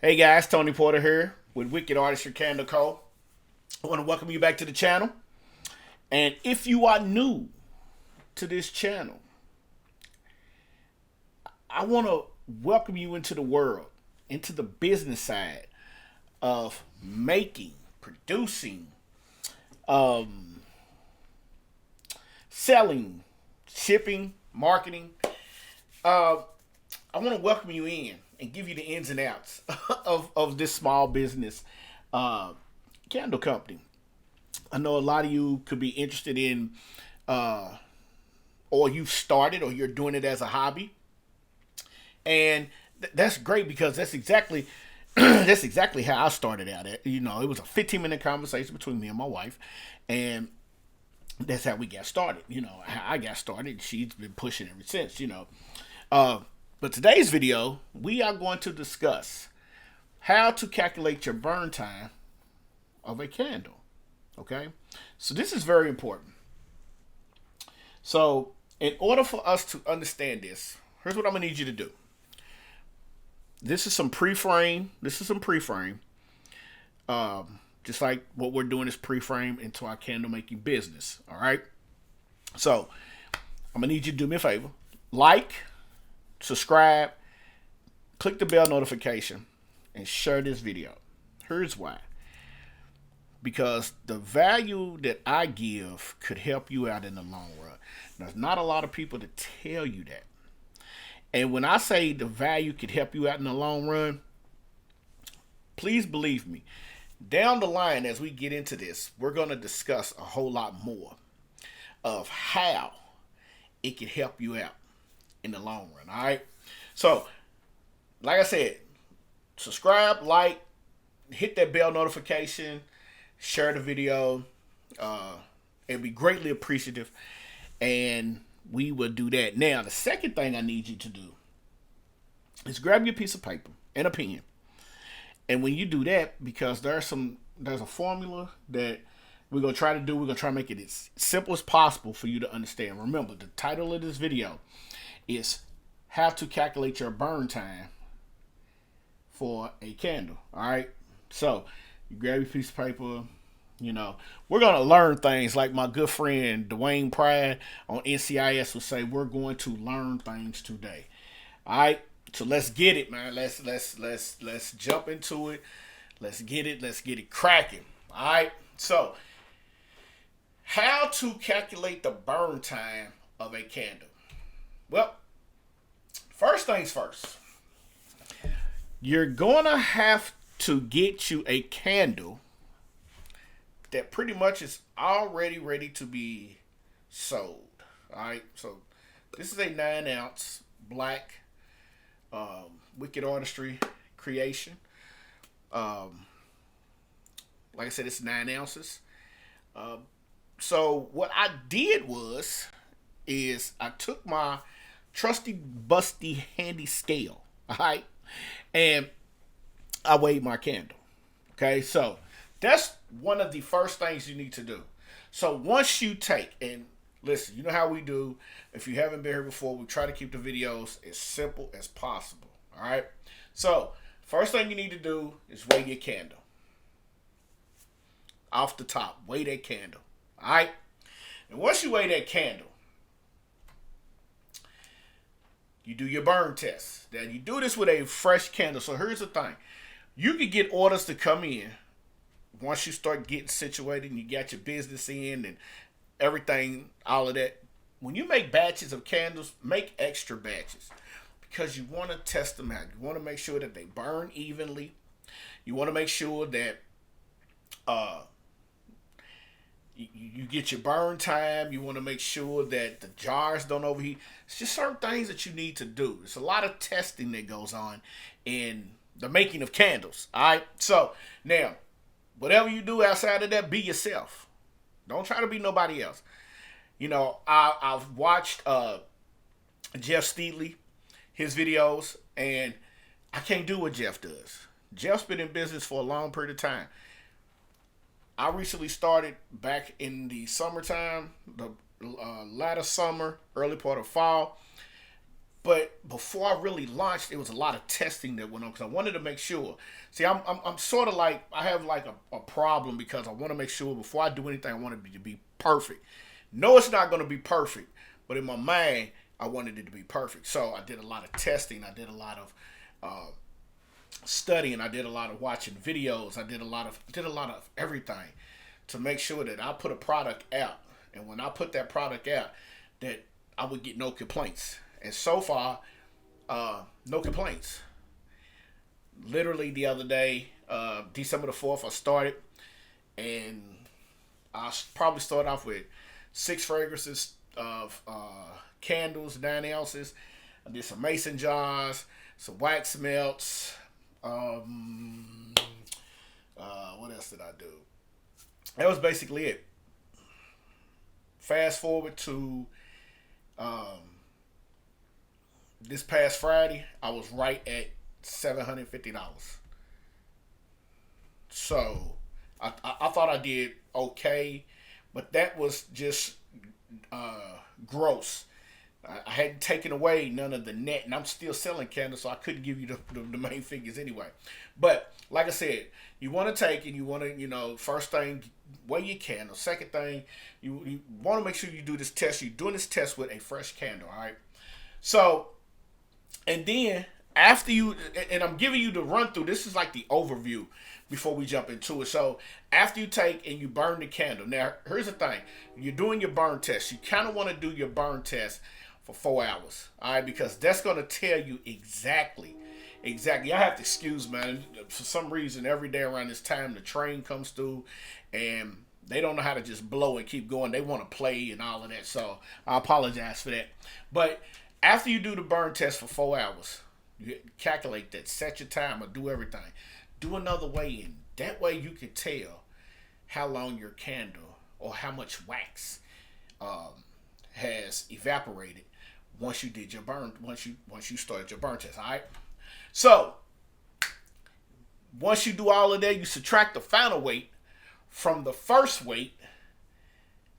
Hey guys, Tony Porter here with Wicked Artistry Candle Co. I want to welcome you back to the channel. And if you are new to this channel, I want to welcome you into the world, into the business side of making, producing, um, selling, shipping, marketing. Uh, I want to welcome you in and give you the ins and outs of this small business uh, candle company. I know a lot of you could be interested in, uh, or you've started, or you're doing it as a hobby, and that's great because that's exactly that's exactly how I started out. It was a 15-minute conversation between me and my wife, and that's how we got started. How I got started. She's been pushing ever since. Uh, but today's video, we are going to discuss how to calculate your burn time of a candle. Okay, so this is very important. So, in order for us to understand this, here's what I'm gonna need you to do. This is some pre-frame. Just like what we're doing is pre-frame into our candle making business. All right. So, I'm gonna need you to do me a favor. Like, subscribe, click the bell notification, and share this video. Here's why. Because the value that I give could help you out in the long run. There's not a lot of people to tell you that. And when I say the value could help you out in the long run, please believe me. Down the line, as we get into this, we're going to discuss a whole lot more of how it could help you out in the long run. All right. So, like I said, subscribe, like, hit that bell notification, share the video. It'd be greatly appreciative, and we will do that. Now, the second thing I need you to do is grab your piece of paper and a pen. And when you do that, because there's a formula that we're gonna try to do. We're gonna try to make it as simple as possible for you to understand. Remember, the title of this video is how to calculate your burn time for a candle. All right. So you grab your piece of paper. We're gonna learn things like my good friend Dwayne Pride on NCIS would say. We're going to learn things today. All right. So let's get it, man. Let's jump into it. Let's get it. Let's get it cracking. All right. So, how to calculate the burn time of a candle? Well, first things first. You're gonna have to get you a candle that pretty much is already ready to be sold. All right. So this is a 9-ounce black Wicked Artistry creation. Like I said, it's 9 ounces. So what I did is I took my trusty, busty, handy scale, all right, and I weighed my candle. Okay, so that's one of the first things you need to do. So once you take and listen, you know how we do. If you haven't been here before, we try to keep the videos as simple as possible. All right. So first thing you need to do is weigh your candle. Off the top, weigh that candle. All right. And once you weigh that candle, you do your burn test. Now you do this with a fresh candle. So here's the thing: you can get orders to come in once you start getting situated and you got your business in and everything, all of that. When you make batches of candles, make extra batches because you want to test them out. You want to make sure that they burn evenly. You want to make sure that you get your burn time. You want to make sure that the jars don't overheat. It's just certain things that you need to do. There's a lot of testing that goes on in the making of candles. All right. So now, whatever you do outside of that, be yourself. Don't try to be nobody else. I've watched Jeff Steedley, his videos, and I can't do what Jeff does. Jeff's been in business for a long period of time. I recently started back in the summertime, the latter summer, early part of fall. But before I really launched, it was a lot of testing that went on because I wanted to make sure. See, I'm sort of like, I have like a problem because I want to make sure before I do anything, I want it to be perfect. No, it's not going to be perfect, but in my mind, I wanted it to be perfect. So I did a lot of testing. I did a lot of studying. I did a lot of watching videos. I did a lot of everything to make sure that I put a product out, and when I put that product out, that I would get no complaints. And so far, no complaints. Literally the other day, December the 4th, I started, and I probably started off with 6 fragrances of candles, 9 ounces. I did some mason jars, some wax melts. What else did I do? That was basically it. Fast forward to this past Friday, I was right at $750. So I thought I did okay, but that was just gross. I hadn't taken away none of the net, and I'm still selling candles, so I couldn't give you the main figures anyway. But like I said, you want to take and you want to, first thing, weigh your candle. Second thing, you want to make sure you do this test. You're doing this test with a fresh candle, all right? So, and then after you, and I'm giving you the run through, this is like the overview before we jump into it. So after you take and you burn the candle, now here's the thing, you're doing your burn test. You kind of want to do your burn test for 4 hours, all right, because that's going to tell you exactly. I have to excuse, man. For some reason, every day around this time, the train comes through, and they don't know how to just blow and keep going. They want to play and all of that, so I apologize for that. But after you do the burn test for 4 hours, you calculate that, set your timer, do everything. Do another weigh-in. That way you can tell how long your candle or how much wax has evaporated once you did your burn, once you started your burn test, all right? So, once you do all of that, you subtract the final weight from the first weight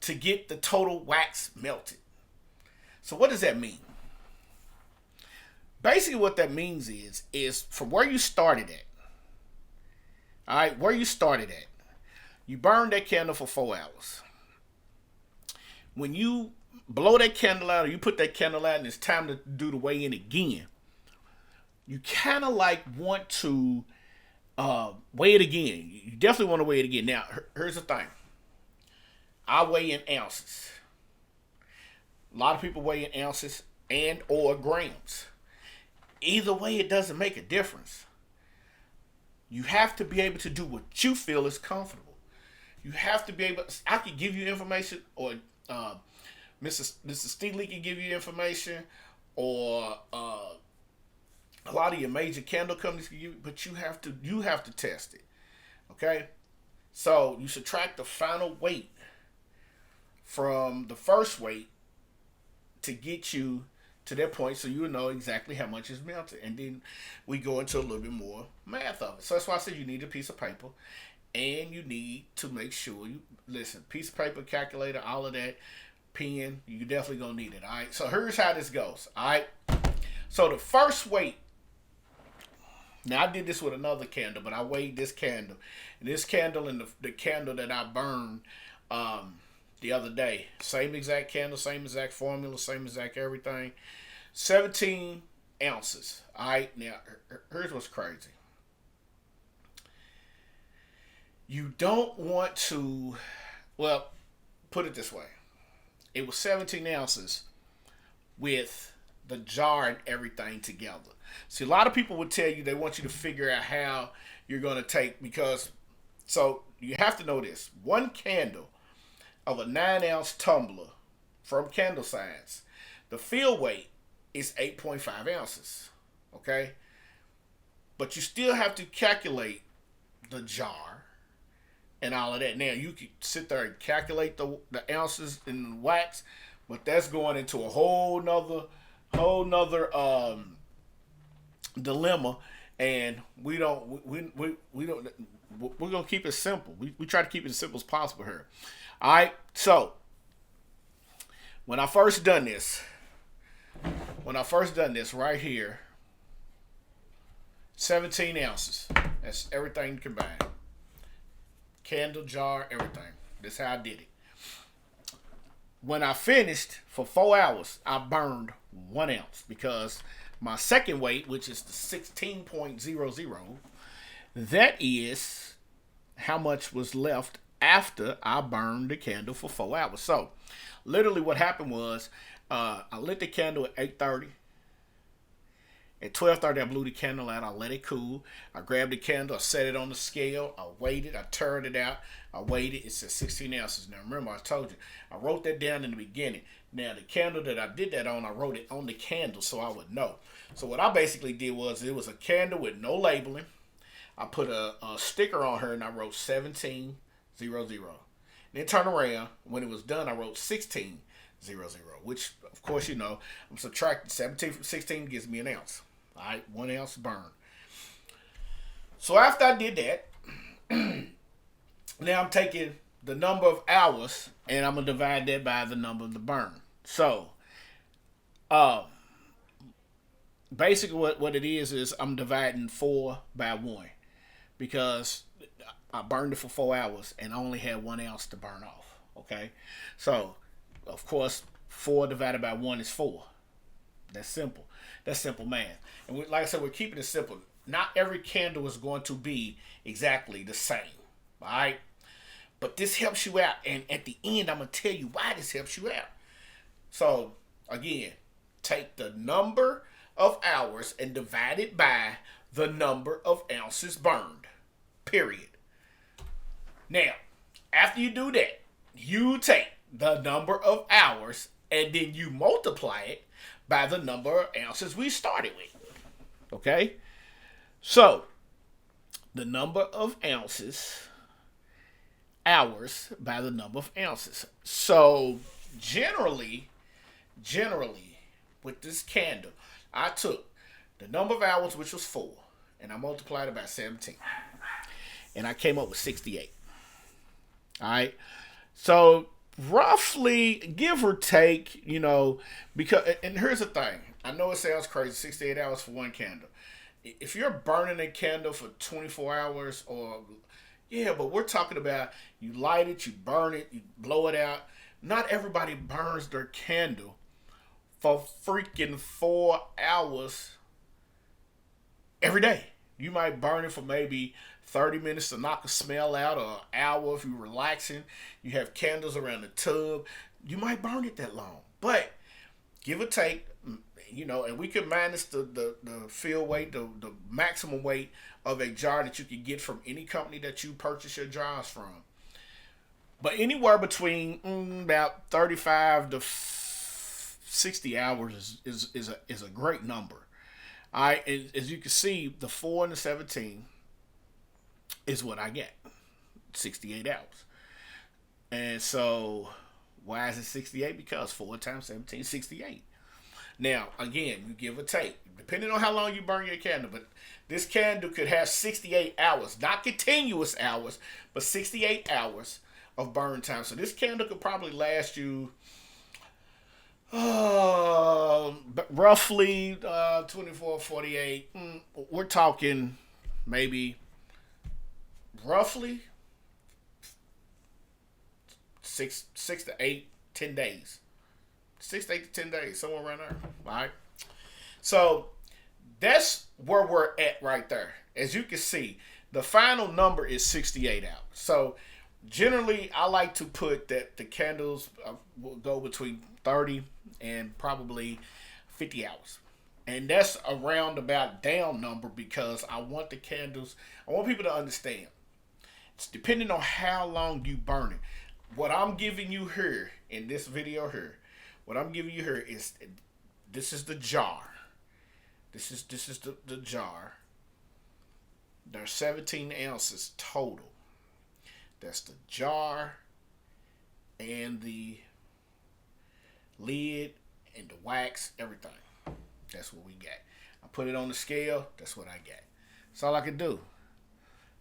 to get the total wax melted. So what does that mean? Basically what that means is from where you started at, all right, where you started at, you burn that candle for 4 hours. When you blow that candle out, or you put that candle out and it's time to do the weigh-in again, you kind of like want to weigh it again. You definitely want to weigh it again. Now, here's the thing. I weigh in ounces. A lot of people weigh in ounces and or grams. Either way, it doesn't make a difference. You have to be able to do what you feel is comfortable. You have to be able. I could give you information, or Mr. Steely can give you information, or a lot of your major candle companies can give you, but you have to test it. Okay? So you subtract the final weight from the first weight to get you to that point, so you know exactly how much is melted. And then we go into a little bit more math of it. So that's why I said you need a piece of paper, and you need to make sure you listen. Piece of paper, calculator, all of that, pen. You definitely gonna need it. All right. So here's how this goes. All right. So the first weight. Now I did this with another candle, but I weighed this candle, and this candle and the candle that I burned the other day, same exact candle, same exact formula, same exact everything, 17 ounces. All right. Now here's what's crazy. You don't want to, well, put it this way. It was 17 ounces with the jar and everything together. See, a lot of people would tell you they want you to figure out how you're going to take, because, so you have to know this. One candle of a 9-ounce tumbler from Candle Science, the field weight is 8.5 ounces. Okay? But you still have to calculate the jar and all of that. Now, you can sit there and calculate the ounces in the wax, but that's going into a whole nother dilemma, and we're gonna keep it simple. We try to keep it as simple as possible here. All right. So when I first done this, when I first done this right here, 17 ounces. That's everything combined. Candle, jar, everything. That's how I did it. When I finished for 4 hours, I burned 1 ounce because my second weight, which is the 16.00, that is how much was left after I burned the candle for 4 hours. So, literally, what happened was I lit the candle at 8:30. At 12:30, I blew the candle out. I let it cool. I grabbed the candle. I set it on the scale. I weighed it. I turned it out. I weighed it. It said 16 ounces. Now, remember, I told you, I wrote that down in the beginning. Now, the candle that I did that on, I wrote it on the candle so I would know. So, what I basically did was, it was a candle with no labeling. I put a sticker on her and I wrote 1700. Then turn around. When it was done, I wrote 1600, which, of course, I'm subtracting 17 from 16 gives me an ounce. All right, 1 ounce burn. So after I did that, now I'm taking the number of hours and I'm going to divide that by the number of the burn. So, basically what it is I'm dividing 4 by 1 because I burned it for 4 hours and I only had 1 ounce to burn off. Okay, so of course 4 divided by 1 is 4. That's simple. That's simple math. And like I said, we're keeping it simple. Not every candle is going to be exactly the same. All right? But this helps you out. And at the end, I'm going to tell you why this helps you out. So, again, take the number of hours and divide it by the number of ounces burned. Period. Now, after you do that, you take the number of hours and then you multiply it by the number of ounces we started with. Okay? So, the number of hours by the number of ounces. So, generally, with this candle, I took the number of hours, which was 4, and I multiplied it by 17. And I came up with 68. All right? So, roughly, give or take, because, and here's the thing. I know it sounds crazy, 68 hours for one candle. If you're burning a candle for 24 hours but we're talking about you light it, you burn it, you blow it out. Not everybody burns their candle for freaking 4 hours every day. You might burn it for maybe 30 minutes to knock a smell out, or an hour if you're relaxing. You have candles around the tub. You might burn it that long. But give or take, and we can minus the fill weight, the maximum weight of a jar that you can get from any company that you purchase your jars from. But anywhere between about 35 to 60 hours is a great number. All right, as you can see, the 4 and the 17 is what I get. 68 hours. And so, why is it 68? Because 4 times 17 is 68. Now, again, you give or take, depending on how long you burn your candle, but this candle could have 68 hours, not continuous hours, but 68 hours of burn time. So this candle could probably last you roughly 24, 48. We're talking maybe roughly 6 to 8, 10 days. 6 to 8 to 10 days, somewhere around there. All right. So that's where we're at right there. As you can see, the final number is 68 hours. So generally, I like to put that the candles will go between 30 and probably 50 hours. And that's a roundabout down number because I want people to understand. It's depending on how long you burn it. What I'm giving you here in this video here, is this is the jar. This is the jar. There's 17 ounces total. That's the jar and the lid and the wax, everything. That's what we got. I put it on the scale. That's what I got. That's all I can do.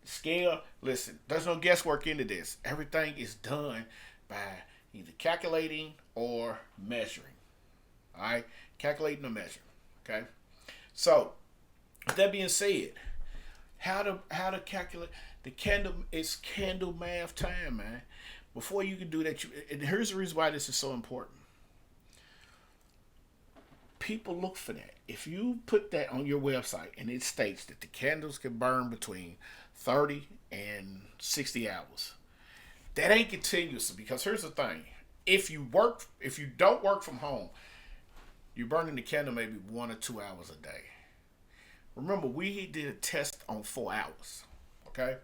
The scale, listen, there's no guesswork into this. Everything is done by either calculating or measuring. All right? Calculating the measure. Okay. So, with that being said, how to calculate the candle? It's candle math time, man. Before you can do that, and here's the reason why this is so important. People look for that. If you put that on your website and it states that the candles can burn between 30 and 60 hours, that ain't continuous. Because here's the thing: if you don't work from home, you're burning the candle maybe 1 or 2 hours a day. Remember, we did a test on 4 hours. Okay.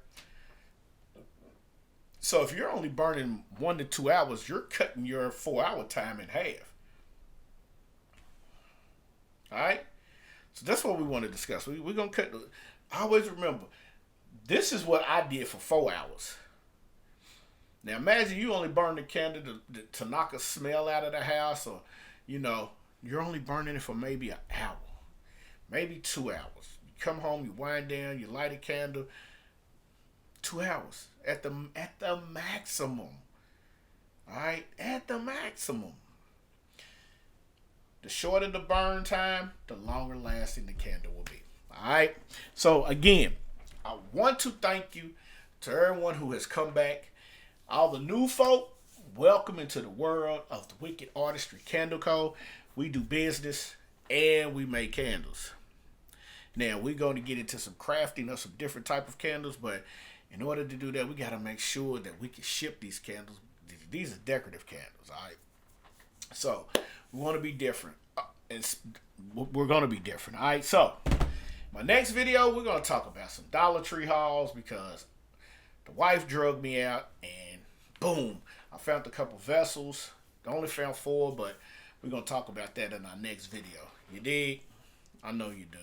So if you're only burning 1 to 2 hours, you're cutting your 4 hour time in half. All right. So that's what we want to discuss. We're gonna cut. I always remember, this is what I did for 4 hours. Now imagine you only burn the candle to knock a smell out of the house, or you're only burning it for maybe an hour, maybe 2 hours. You come home, you wind down, you light a candle. 2 hours at the maximum. All right, at the maximum. The shorter the burn time, the longer lasting the candle will be. All right. So again, I want to thank you to everyone who has come back. All the new folk, welcome into the world of the Wicked Artistry Candle Co. We do business and we make candles. Now we're going to get into some crafting of some different type of candles, but in order to do that, we got to make sure that we can ship these candles. These are decorative candles, all right? So we want to be different. We're going to be different, all right? So my next video, we're going to talk about some Dollar Tree hauls, because the wife drugged me out and boom, I found a couple vessels. I only found 4, but we're going to talk about that in our next video. You dig? I know you do.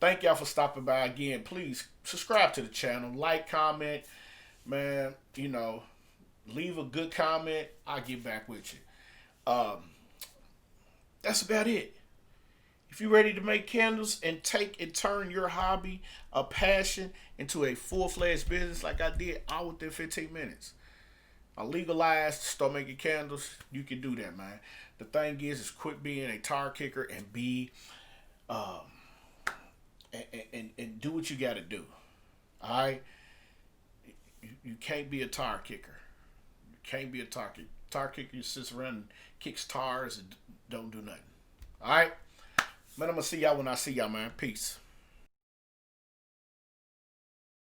Thank y'all for stopping by again. Please subscribe to the channel, like, comment, man. Leave a good comment. I'll get back with you. That's about it. If you're ready to make candles and turn your hobby, a passion, into a full-fledged business like I did, all within 15 minutes. I legalized to start making candles. You can do that, man. The thing is quit being a tire kicker and be and do what you got to do. All right? You can't be a tire kicker. You can't be a tire kicker. Tire kicker just sits around and kicks tires and don't do nothing. All right? Man, I'm going to see y'all when I see y'all, man. Peace.